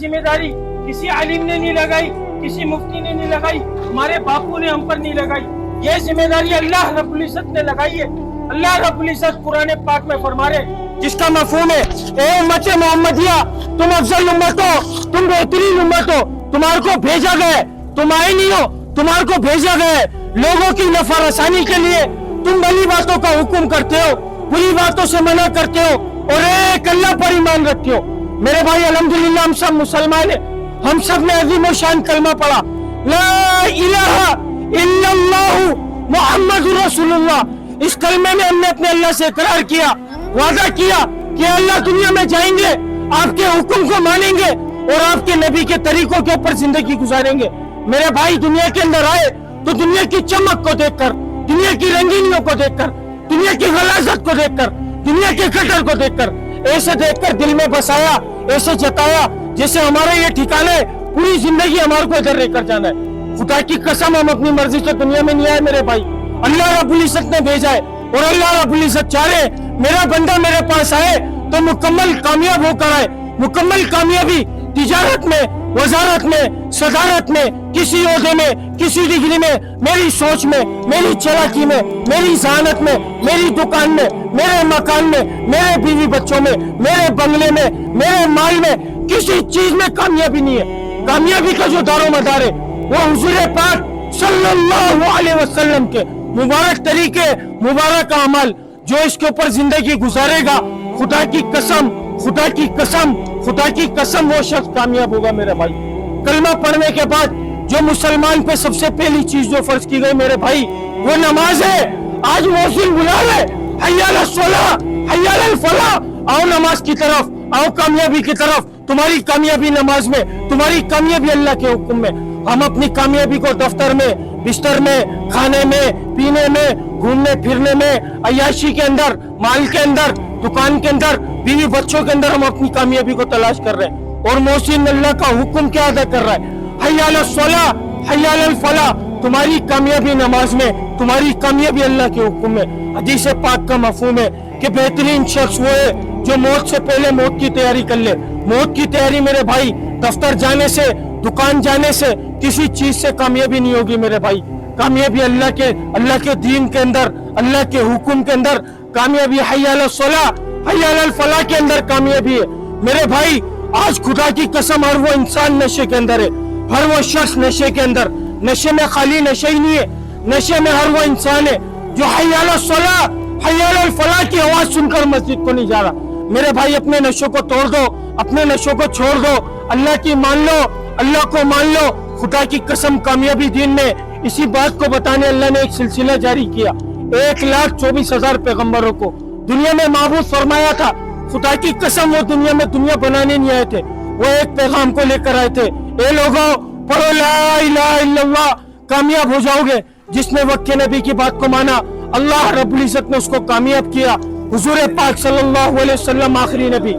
ذمہ داری کسی عالم نے نہیں لگائی, کسی مفتی نے نہیں لگائی, ہمارے باپو نے ہم پر نہیں لگائی. یہ ذمہ داری اللہ رب العزت نے لگائی ہے. اللہ رب العزت قرآن پاک میں فرما رہے جس کا مفہوم ہے, اے امت محمدیہ, تم افضل امت ہو, تم بہترین امت ہو, تمہارے کو بھیجا گیا ہے, تم آئے نہیں ہو, تمہارے کو بھیجا گیا ہے لوگوں کی نفع رسانی کے لیے. تم بھلی باتوں کا حکم کرتے ہو, بری باتوں سے منع کرتے ہو, اور ایک اللہ پر ایمان رکھتے ہو. میرے بھائی الحمدللہ ہم سب مسلمان ہیں, ہم سب نے عظیم و شان کلمہ پڑھا, لا الہ الا اللہ محمد رسول اللہ. اس کلمے میں ہم نے اپنے اللہ سے اقرار کیا, وعدہ کیا کہ اللہ دنیا میں جائیں گے, آپ کے حکم کو مانیں گے اور آپ کے نبی کے طریقوں کے اوپر زندگی گزاریں گے. میرے بھائی دنیا کے اندر آئے تو دنیا کی چمک کو دیکھ کر, دنیا کی رنگینیوں کو دیکھ کر, دنیا کی غلاظت کو دیکھ کر, دنیا کے کٹر کو دیکھ کر, ایسے دیکھ کر دل میں بسایا, ایسے جتایا جیسے ہمارا یہ ٹھکانا ہے, پوری زندگی ہمارے کو ادھر رہ کر جانا ہے. خدا کی قسم ہم اپنی مرضی سے دنیا میں نہیں آئے میرے بھائی, اللہ رب العزت نے بھیجا ہے, اور اللہ رب العزت چاہ رہے میرا بندہ میرے پاس آئے تو مکمل کامیاب ہو کر آئے. مکمل کامیابی تجارت میں, وزارت میں, صدارت میں, کسی عہدے میں, کسی ڈگری میں, میری سوچ میں, میری چلاکی میں, میری ذہانت میں, میری دکان میں, میرے مکان میں, میرے بیوی بچوں میں, میرے بنگلے میں, میرے مال میں, کسی چیز میں کامیابی نہیں ہے. کامیابی کا جو دار و مدار ہے وہ حضور پاک صلی اللہ علیہ وسلم کے مبارک طریقے, مبارک اعمال, جو اس کے اوپر زندگی گزارے گا, خدا کی قسم, خدا کی قسم, خدا کی قسم وہ شخص کامیاب ہوگا میرے بھائی. کلمہ پڑھنے کے بعد جو مسلمان پہ سب سے پہلی چیز جو فرض کی گئی میرے بھائی وہ نماز ہے. آج مؤذن بلا رہے, حی علی الصلاۃ, حی علی الفلاح, آؤ نماز کی طرف, آؤ کامیابی کی طرف. تمہاری کامیابی نماز میں, تمہاری کامیابی اللہ کے حکم میں. ہم اپنی کامیابی کو دفتر میں, بستر میں, کھانے میں, پینے میں, گھومنے پھرنے میں, عیاشی کے اندر, مال کے اندر, دکان کے اندر, بیوی بچوں کے اندر ہم اپنی کامیابی کو تلاش کر رہے ہیں. اور محسن اللہ کا حکم کیا ادا کر رہا ہے, حی علی الصلاۃ, حی علی الفلاح. تمہاری کامیابی نماز میں, تمہاری کامیابی اللہ کے حکم میں. حدیث پاک کا مفہوم ہے کہ بہترین شخص وہ ہے جو موت سے پہلے موت کی تیاری کر لے. موت کی تیاری میرے بھائی دفتر جانے سے, دکان جانے سے, کسی چیز سے کامیابی نہیں ہوگی میرے بھائی. کامیابی اللہ کے دین کے اندر, اللہ کے حکم کے اندر کامیابی, حی علی الصلاۃ, حی علی الفلاح کے اندر کامیابی ہے میرے بھائی. آج خدا کی قسم ہر وہ انسان نشے کے اندر ہے, ہر وہ شخص نشے کے اندر. نشے میں خالی نشے ہی نہیں ہے, نشے میں ہر وہ انسان ہے جو حی علی الصلاۃ, حی علی الفلاح کی آواز سن کر مسجد کو نہیں جا رہا. میرے بھائی اپنے نشوں کو توڑ دو, اپنے نشوں کو چھوڑ دو, اللہ کی مان لو, اللہ کو مان لو. خدا کی قسم کامیابی دین میں اسی بات کو بتانے اللہ نے ایک سلسلہ جاری کیا. 1,24,000 پیغمبروں کو دنیا میں معبود فرمایا تھا. خدا کی قسم وہ دنیا میں دنیا بنانے نہیں آئے تھے, وہ ایک پیغام کو لے کر آئے تھے, اے لوگوں پڑھو لا الہ الا اللہ, کامیاب ہو جاؤ گے. جس نے وقت کے نبی کی بات کو مانا, اللہ رب العزت نے اس کو کامیاب کیا. حضور پاک صلی اللہ علیہ وسلم آخری نبی,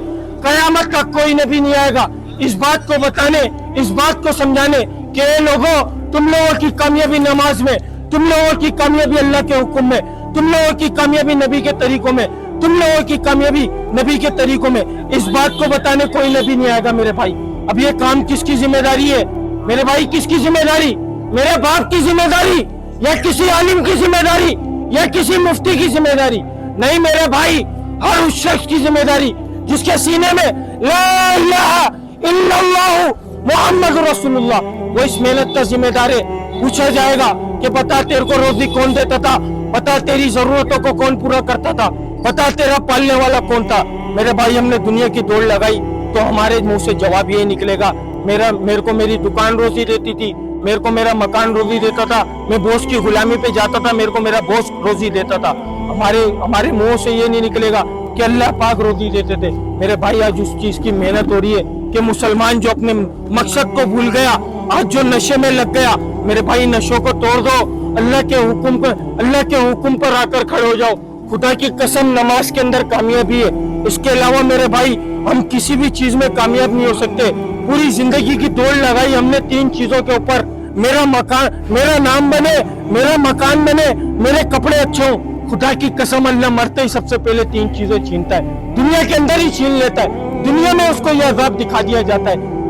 قیامت تک کوئی نبی نہیں آئے گا اس بات کو بتانے, اس بات کو سمجھانے کہ اے لوگوں تم لوگوں کی کامیابی نماز میں, تم لوگوں کی کامیابی اللہ کے حکم میں, تم لوگوں کی کامیابی نبی کے طریقوں میں, تم لوگوں کی کامیابی نبی کے طریقوں میں. اس بات کو بتانے کوئی نبی نہیں آئے گا میرے بھائی. اب یہ کام کس کی ذمہ داری ہے میرے بھائی, کس کی ذمہ داری؟ میرے باپ کی ذمہ داری, یا کسی عالم کی ذمہ داری, یا کسی مفتی کی ذمہ داری؟ نہیں میرے بھائی, ہر اس شخص کی ذمہ داری جس کے سینے میں لا الہ الا اللہ محمد رسول اللہ, وہ اس محنت کا ذمہ دار ہے. پوچھا جائے گا کہ بتا تیرے کو روزی کون دیتا تھا, بتا تیری ضرورتوں کو کون پورا کرتا تھا, بتا تیرا پالنے والا کون تھا. میرے بھائی ہم نے دنیا کی دوڑ لگائی تو ہمارے منہ سے جواب یہی نکلے گا, میرے کو میری دکان روزی دیتی تھی, میرے کو میرا مکان روزی دیتا تھا, میں بوس کی غلامی پہ جاتا تھا, میرے کو میرا بوس روزی دیتا تھا. ہمارے منہ سے یہ نہیں نکلے گا کہ اللہ پاک روزی دیتے تھے. میرے بھائی آج اس چیز کی محنت ہو رہی ہے کہ مسلمان جو اپنے مقصد کو بھول گیا, آج جو نشے میں لگ گیا, میرے بھائی نشوں کو توڑ دو, اللہ کے حکم پر آ کر کھڑے ہو جاؤ. خدا کی قسم نماز کے اندر کامیابی ہے. اس کے علاوہ میرے بھائی ہم کسی بھی چیز میں کامیاب نہیں ہو سکتے. پوری زندگی کی دوڑ لگائی ہم نے 3 چیزوں کے اوپر, میرا نام بنے, میرا مکان بنے, میرے کپڑے اچھے ہوں. خدا کی قسم اللہ مرتے ہی سب سے پہلے 3 چیزیں چھینتا ہے, دنیا کے اندر ہی چھین لیتا ہے. دنیا میں اس کو یہ عذاب دکھا دیا جاتا ہے